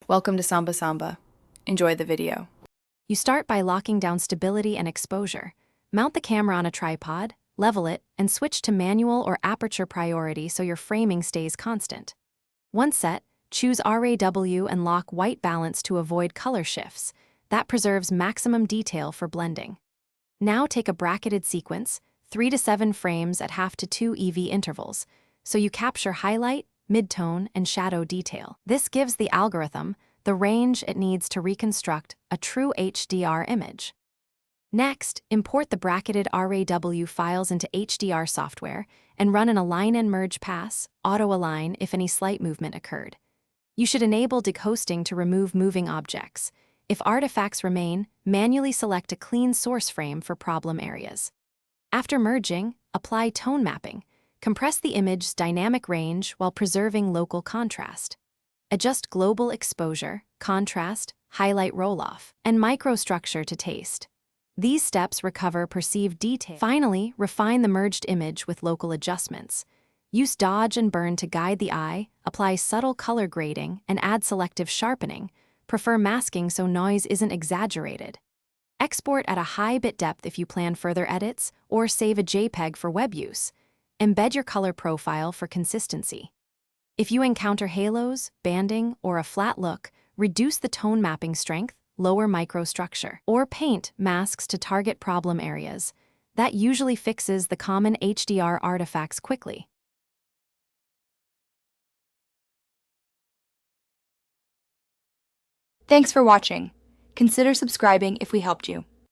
Welcome to Samba Samba. Enjoy the video. You start by locking down stability and exposure. Mount the camera on a tripod, level it, and switch to manual or aperture priority so your framing stays constant. Once set, choose RAW and lock white balance to avoid color shifts. That preserves maximum detail for blending. Now take a bracketed sequence, 3 to 7 frames at 1/2 to 2 EV intervals, so you capture highlight, midtone, and shadow detail. This gives the algorithm the range it needs to reconstruct a true HDR image. Next, import the bracketed RAW files into HDR software and run an align and merge pass, auto-align if any slight movement occurred. You should enable deghosting to remove moving objects. If artifacts remain, manually select a clean source frame for problem areas. After merging, apply tone mapping. Compress the image's dynamic range while preserving local contrast. Adjust global exposure, contrast, highlight roll-off, and microstructure to taste. These steps recover perceived detail. Finally, refine the merged image with local adjustments. Use dodge and burn to guide the eye, apply subtle color grading, and add selective sharpening. Prefer masking so noise isn't exaggerated. Export at a high bit depth if you plan further edits, or save a JPEG for web use. Embed your color profile for consistency. If you encounter halos, banding, or a flat look, reduce the tone mapping strength, lower microstructure, or paint masks to target problem areas. That usually fixes the common HDR artifacts quickly. Thanks for watching. Consider subscribing if we helped you.